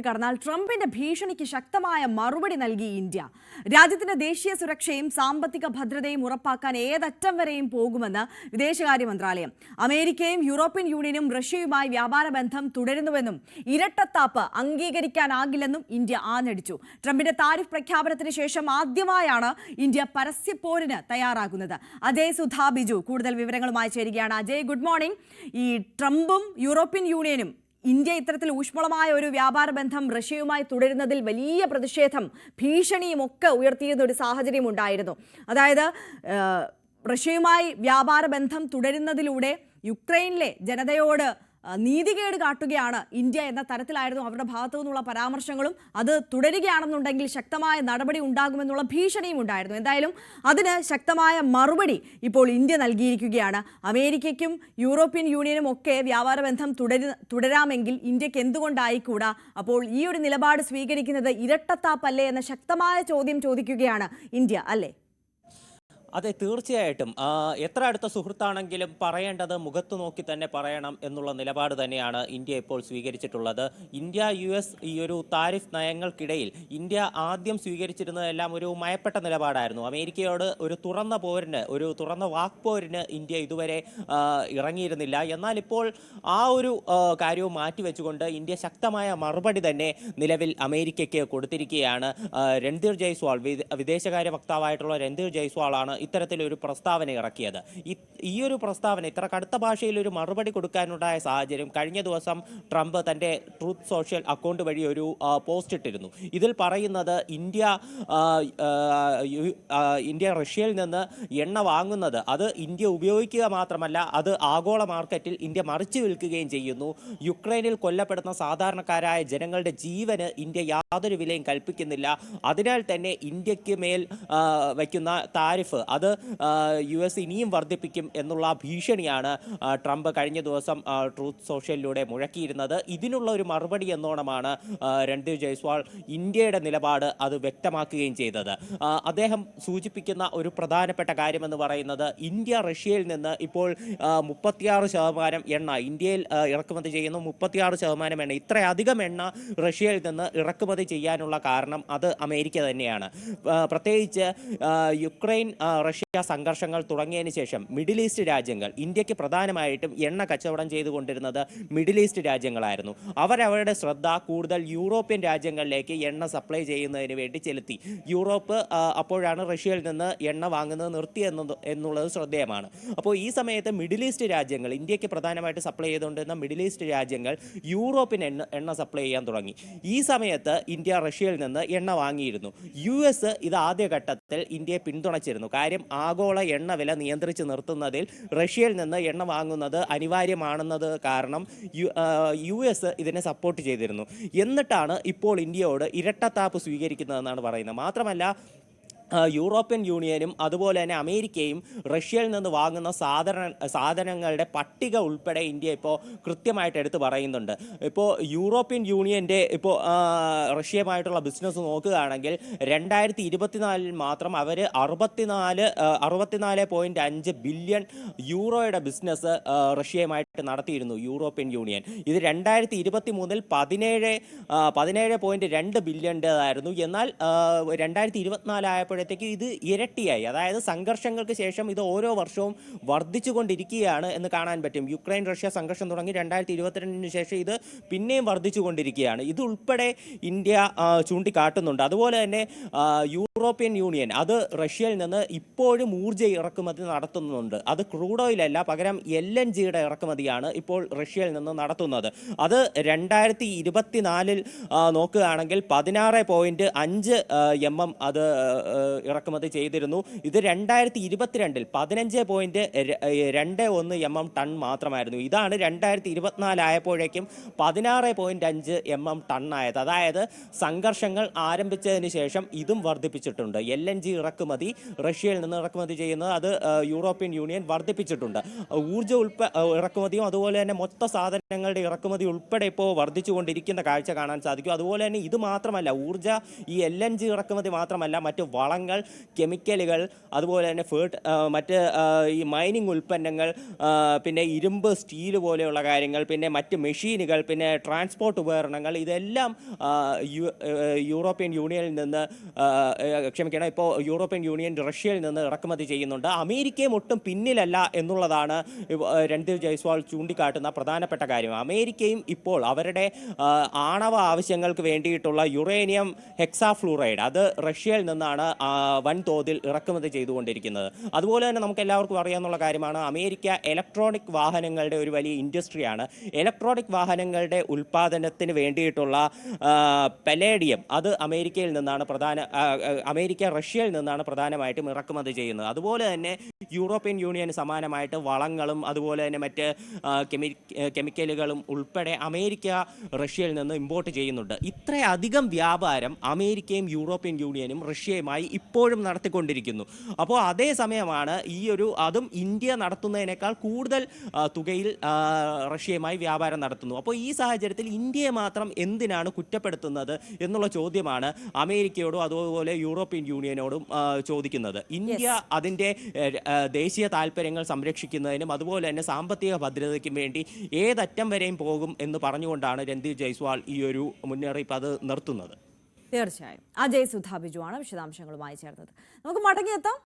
വാർത്തകളിലേക്ക് കടന്നാൽ ട്രംപിന്റെ ഭീഷണിക്ക് ശക്തമായ മറുപടി നൽകി ഇന്ത്യ. രാജ്യത്തിന്റെ ദേശീയ സുരക്ഷയും സാമ്പത്തിക ഭദ്രതയും ഉറപ്പാക്കാൻ ഏതറ്റം വരെയും പോകുമെന്ന് വിദേശകാര്യ മന്ത്രാലയം. അമേരിക്കയും യൂറോപ്യൻ യൂണിയനും റഷ്യയുമായി വ്യാപാര ബന്ധം തുടരുന്നുവെന്നും ഇരട്ടത്താപ്പ് അംഗീകരിക്കാനാകില്ലെന്നും ഇന്ത്യ ആഞ്ഞടിച്ചു. ട്രംപിന്റെ താരിഫ് പ്രഖ്യാപനത്തിന് ശേഷം ആദ്യമായാണ് ഇന്ത്യ പരസ്യപ്പോരിന് തയ്യാറാകുന്നത്. അജയ് സുധാ ബിജു കൂടുതൽ വിവരങ്ങളുമായി ചേരുകയാണ്. Ajay, good morning. ഈ ട്രംപും യൂറോപ്യൻ യൂണിയനും ഇന്ത്യ ഇത്തരത്തിൽ ഊഷ്മളമായ ഒരു വ്യാപാര ബന്ധം റഷ്യയുമായി തുടരുന്നതിൽ വലിയ പ്രതിഷേധം, ഭീഷണിയും ഒക്കെ ഉയർത്തിയിരുന്ന ഒരു സാഹചര്യം ഉണ്ടായിരുന്നു. അതായത് റഷ്യയുമായി വ്യാപാര ബന്ധം തുടരുന്നതിലൂടെ യുക്രൈനിലെ ജനതയോട് നീതികേട് കാട്ടുകയാണ് ഇന്ത്യ എന്ന തരത്തിലായിരുന്നു അവരുടെ ഭാഗത്തു നിന്നുള്ള പരാമർശങ്ങളും. അത് തുടരുകയാണെന്നുണ്ടെങ്കിൽ ശക്തമായ നടപടി ഉണ്ടാകുമെന്നുള്ള ഭീഷണിയും ഉണ്ടായിരുന്നു. എന്തായാലും അതിന് ശക്തമായ മറുപടി ഇപ്പോൾ ഇന്ത്യ നൽകിയിരിക്കുകയാണ്. അമേരിക്കയ്ക്കും യൂറോപ്യൻ യൂണിയനും ഒക്കെ വ്യാപാര ബന്ധം തുടരാമെങ്കിൽ ഇന്ത്യക്ക് എന്തുകൊണ്ടായിക്കൂടാ? അപ്പോൾ ഈ ഒരു നിലപാട് സ്വീകരിക്കുന്നത് ഇരട്ടത്താപ്പല്ലേ എന്ന ശക്തമായ ചോദ്യം ചോദിക്കുകയാണ് ഇന്ത്യ, അല്ലേ? അതെ, തീർച്ചയായിട്ടും. എത്ര അടുത്ത സുഹൃത്താണെങ്കിലും പറയേണ്ടത് മുഖത്ത് നോക്കി തന്നെ പറയണം എന്നുള്ള നിലപാട് തന്നെയാണ് ഇന്ത്യ ഇപ്പോൾ സ്വീകരിച്ചിട്ടുള്ളത്. ഇന്ത്യ US ഈ ഒരു താരിഫ് നയങ്ങൾക്കിടയിൽ ഇന്ത്യ ആദ്യം സ്വീകരിച്ചിരുന്നതെല്ലാം ഒരു മയപ്പെട്ട നിലപാടായിരുന്നു. അമേരിക്കയോട് ഒരു തുറന്ന പോരിന്, ഒരു തുറന്ന വാക്പോരിന് ഇന്ത്യ ഇതുവരെ ഇറങ്ങിയിരുന്നില്ല. എന്നാൽ ഇപ്പോൾ ആ ഒരു കാര്യവും മാറ്റിവെച്ചുകൊണ്ട് ഇന്ത്യ ശക്തമായ മറുപടി തന്നെ നിലവിൽ അമേരിക്കയ്ക്ക് കൊടുത്തിരിക്കുകയാണ്. രൺധീർ ജയ്സ്വാൾ, വിദേശകാര്യ വക്താവായിട്ടുള്ള രൺധീർ ജയ്സ്വാളാണ് ഇത്തരത്തിലൊരു പ്രസ്താവന ഇറക്കിയത്. ഈ ഒരു പ്രസ്താവന ഇത്ര കടുത്ത ഭാഷയിൽ ഒരു മറുപടി കൊടുക്കാനുണ്ടായ സാഹചര്യം കഴിഞ്ഞ ദിവസം ട്രംപ് തൻ്റെ ട്രൂത്ത് സോഷ്യൽ അക്കൗണ്ട് വഴി ഒരു പോസ്റ്റ് ഇട്ടിരുന്നു. ഇതിൽ പറയുന്നത് ഇന്ത്യ റഷ്യയിൽ നിന്ന് എണ്ണ വാങ്ങുന്നത് അത് ഇന്ത്യ ഉപയോഗിക്കുക മാത്രമല്ല, അത് ആഗോള മാർക്കറ്റിൽ ഇന്ത്യ മറിച്ചു വിൽക്കുകയും ചെയ്യുന്നു. യുക്രൈനിൽ കൊല്ലപ്പെടുന്ന സാധാരണക്കാരായ ജനങ്ങളുടെ ജീവന് ഇന്ത്യ യാതൊരു വിലയും കൽപ്പിക്കുന്നില്ല. അതിനാൽ തന്നെ ഇന്ത്യക്ക് മേൽ വയ്ക്കുന്ന താരിഫ് അത് US ഇനിയും വർദ്ധിപ്പിക്കും എന്നുള്ള ഭീഷണിയാണ് ട്രംപ് കഴിഞ്ഞ ദിവസം ട്രൂത്ത് സോഷ്യലിലൂടെ മുഴക്കിയിരുന്നത്. ഇതിനുള്ള ഒരു മറുപടി എന്നോണമാണ് രൺധീർ ജയ്സ്വാൾ ഇന്ത്യയുടെ നിലപാട് അത് വ്യക്തമാക്കുകയും ചെയ്തത്. അദ്ദേഹം സൂചിപ്പിക്കുന്ന ഒരു പ്രധാനപ്പെട്ട കാര്യമെന്ന് പറയുന്നത് ഇന്ത്യ റഷ്യയിൽ നിന്ന് ഇപ്പോൾ 36% എണ്ണ ഇന്ത്യയിൽ ഇറക്കുമതി ചെയ്യുന്നു. 36% എണ്ണ, ഇത്രയധികം എണ്ണ റഷ്യയിൽ നിന്ന് ഇറക്കുമതി ചെയ്യാനുള്ള കാരണം അത് അമേരിക്ക തന്നെയാണ്. പ്രത്യേകിച്ച് യുക്രൈൻ റഷ്യ സംഘർഷങ്ങൾ തുടങ്ങിയതിന് ശേഷം മിഡിൽ ഈസ്റ്റ് രാജ്യങ്ങൾ, ഇന്ത്യക്ക് പ്രധാനമായിട്ടും എണ്ണ കച്ചവടം ചെയ്തുകൊണ്ടിരുന്നത് മിഡിൽ ഈസ്റ്റ് രാജ്യങ്ങളായിരുന്നു. അവരവരുടെ ശ്രദ്ധ കൂടുതൽ യൂറോപ്യൻ രാജ്യങ്ങളിലേക്ക് എണ്ണ സപ്ലൈ ചെയ്യുന്നതിന് വേണ്ടി ചെലുത്തി. യൂറോപ്പ് അപ്പോഴാണ് റഷ്യയിൽ നിന്ന് എണ്ണ വാങ്ങുന്നത് നിർത്തി എന്നുള്ളത് ശ്രദ്ധേയമാണ്. അപ്പോൾ ഈ സമയത്ത് മിഡിൽ ഈസ്റ്റ് രാജ്യങ്ങൾ, ഇന്ത്യക്ക് പ്രധാനമായിട്ട് സപ്ലൈ ചെയ്തുകൊണ്ടിരുന്ന മിഡിൽ ഈസ്റ്റ് രാജ്യങ്ങൾ യൂറോപ്പിന് എണ്ണ സപ്ലൈ ചെയ്യാൻ തുടങ്ങി. ഈ സമയത്ത് ഇന്ത്യ റഷ്യയിൽ നിന്ന് എണ്ണ വാങ്ങിയിരുന്നു. US ഇത് ആദ്യഘട്ടത്തിൽ ഇന്ത്യയെ പിന്തുണച്ചിരുന്നു. കാര്യം ആഗോള എണ്ണ വില നിയന്ത്രിച്ച് നിർത്തുന്നതിൽ റഷ്യയിൽ നിന്ന് എണ്ണ വാങ്ങുന്നത് അനിവാര്യമാണെന്നത് കാരണം US ഇതിനെ സപ്പോർട്ട് ചെയ്തിരുന്നു. എന്നിട്ടാണ് ഇപ്പോൾ ഇന്ത്യയോട് ഇരട്ടത്താപ്പ് സ്വീകരിക്കുന്നതെന്നാണ് പറയുന്നത്. മാത്രമല്ല, യൂറോപ്യൻ യൂണിയനും അതുപോലെ തന്നെ അമേരിക്കയും റഷ്യയിൽ നിന്ന് വാങ്ങുന്ന സാധനങ്ങളുടെ പട്ടിക ഉൾപ്പെടെ ഇന്ത്യ ഇപ്പോൾ കൃത്യമായിട്ട് എടുത്ത് പറയുന്നുണ്ട്. ഇപ്പോൾ യൂറോപ്യൻ യൂണിയൻ്റെ ഇപ്പോൾ റഷ്യയുമായിട്ടുള്ള ബിസിനസ് നോക്കുകയാണെങ്കിൽ 2024 മാത്രം അവർ 64.5 ബില്യൺ യൂറോയുടെ ബിസിനസ് റഷ്യയുമായിട്ട് നടത്തിയിരുന്നു യൂറോപ്യൻ യൂണിയൻ. ഇത് 2023 17.2 ബില്യൻ്റെതായിരുന്നു. എന്നാൽ 2024 ആയപ്പോൾ ഇത് ഇരട്ടിയായി. അതായത് സംഘർഷങ്ങൾക്ക് ശേഷം ഇത് ഓരോ വർഷവും വർദ്ധിച്ചുകൊണ്ടിരിക്കുകയാണ് എന്ന് കാണാൻ പറ്റും. യുക്രൈൻ റഷ്യ സംഘർഷം തുടങ്ങി 2022 ശേഷം ഇത് പിന്നെയും വർദ്ധിച്ചുകൊണ്ടിരിക്കുകയാണ്. ഇതുൾപ്പെടെ ഇന്ത്യ ചൂണ്ടിക്കാട്ടുന്നുണ്ട്. അതുപോലെ തന്നെ യൂറോപ്യൻ യൂണിയൻ അത് റഷ്യയിൽ നിന്ന് ഇപ്പോഴും ഊർജ്ജ ഇറക്കുമതി നടത്തുന്നുണ്ട്. അത് ക്രൂഡ് ഓയിൽ അല്ല, പകരം LNGയുടെ ഇറക്കുമതിയാണ് ഇപ്പോൾ റഷ്യയിൽ നിന്ന് നടത്തുന്നത്. അത് 2024 നോക്കുകയാണെങ്കിൽ 16.5 mm അത് ഇറക്കുമതി ചെയ്തിരുന്നു. ഇത് 2022 15.21 mm ടൺ മാത്രമായിരുന്നു. ഇതാണ് 2024 ആയപ്പോഴേക്കും 16.5 mm ടൺ ആയത്. അതായത് സംഘർഷങ്ങൾ ആരംഭിച്ചതിന് ശേഷം ഇതും വർദ്ധിപ്പിച്ചിട്ടുണ്ട്. LNG ഇറക്കുമതി റഷ്യയിൽ നിന്ന് ഇറക്കുമതി ചെയ്യുന്നത് അത് യൂറോപ്യൻ യൂണിയൻ വർദ്ധിപ്പിച്ചിട്ടുണ്ട്. ഊർജ്ജ ഇറക്കുമതി ഇറക്കുമതിയും അതുപോലെ തന്നെ മൊത്ത സാധനങ്ങളുടെ ഇറക്കുമതി ഉൾപ്പെടെ ഇപ്പോൾ വർദ്ധിച്ചുകൊണ്ടിരിക്കുന്ന കാഴ്ച കാണാൻ സാധിക്കും. അതുപോലെ തന്നെ ഇത് മാത്രമല്ല, ഈ LNG ഇറക്കുമതി മാത്രമല്ല, മറ്റ് വളങ്ങൾ, കെമിക്കലുകൾ, അതുപോലെ തന്നെ മറ്റ് ഈ മൈനിങ് ഉൽപ്പന്നങ്ങൾ, പിന്നെ ഇരുമ്പ്, സ്റ്റീൽ പോലെയുള്ള കാര്യങ്ങൾ, പിന്നെ മറ്റ് മെഷീനുകൾ, പിന്നെ ട്രാൻസ്പോർട്ട് ഉപകരണങ്ങൾ, ഇതെല്ലാം യൂറോപ്യൻ യൂണിയനിൽ നിന്ന് ഇപ്പോൾ യൂറോപ്യൻ യൂണിയൻ റഷ്യയിൽ നിന്ന് ഇറക്കുമതി ചെയ്യുന്നുണ്ട്. അമേരിക്കയും ഒട്ടും പിന്നിലല്ല എന്നുള്ളതാണ് രൺദീപ് ജയ്സ്വാൾ ചൂണ്ടിക്കാട്ടുന്ന പ്രധാനപ്പെട്ട കാര്യം. അമേരിക്കയും ഇപ്പോൾ അവരുടെ ആണവ ആവശ്യങ്ങൾക്ക് വേണ്ടിയിട്ടുള്ള യുറേനിയം ഹെക്സാഫ്ലൂറൈഡ് അത് റഷ്യയിൽ നിന്നാണ് വൻതോതിൽ ഇറക്കുമതി ചെയ്തുകൊണ്ടിരിക്കുന്നത്. അതുപോലെ തന്നെ നമുക്ക് എല്ലാവർക്കും അറിയാവുന്ന കാര്യമാണ്, അമേരിക്ക ഇലക്ട്രോണിക് വാഹനങ്ങളുടെ ഒരു വലിയ ഇൻഡസ്ട്രിയാണ്. ഇലക്ട്രോണിക് വാഹനങ്ങളുടെ ഉൽപ്പാദനത്തിന് വേണ്ടിയിട്ടുള്ള പലേഡിയം അത് അമേരിക്ക റഷ്യയിൽ നിന്നാണ് പ്രധാനമായിട്ടും ഇറക്കുമതി ചെയ്യുന്നത്. അതുപോലെ തന്നെ യൂറോപ്യൻ യൂണിയന് സമാനമായിട്ട് വളങ്ങളും അതുപോലെ തന്നെ മറ്റ് കെമിക്കലുകളും ഉൾപ്പെടെ അമേരിക്ക റഷ്യയിൽ നിന്ന് ഇമ്പോർട്ട് ചെയ്യുന്നുണ്ട്. ഇത്രയധികം വ്യാപാരം അമേരിക്കയും യൂറോപ്യൻ യൂണിയനും റഷ്യയുമായി ഇപ്പോഴും നടത്തിക്കൊണ്ടിരിക്കുന്നു. അപ്പോൾ അതേസമയമാണ് അതും ഇന്ത്യ നടത്തുന്നതിനേക്കാൾ കൂടുതൽ തുകയിൽ റഷ്യയുമായി വ്യാപാരം നടത്തുന്നു. അപ്പോൾ ഈ സാഹചര്യത്തിൽ ഇന്ത്യയെ മാത്രം എന്തിനാണ് കുറ്റപ്പെടുത്തുന്നത് എന്നുള്ള ചോദ്യമാണ് അമേരിക്കയോടും അതുപോലെ യൂറോപ്യൻ യൂണിയനോടും ചോദിക്കുന്നത്. ഇന്ത്യ അതിൻ്റെ ദേശീയ താല്പര്യങ്ങൾ സംരക്ഷിക്കുന്നതിനും അതുപോലെ തന്നെ സാമ്പത്തിക ഭദ്രതയ്ക്കും വേണ്ടി ഏതറ്റം വരെയും പോകും എന്ന് പറഞ്ഞുകൊണ്ടാണ് രൺദീപ് ജയ്സ്വാൾ ഈ ഒരു മുന്നറിയിപ്പ് അത് നിർത്തുന്നത്. തീർച്ചയായും. അജയ് സുധാ ബിജുവാണ് വിശദാംശങ്ങളുമായി ചേർന്നത്. നമുക്ക് മടങ്ങിയെത്താം.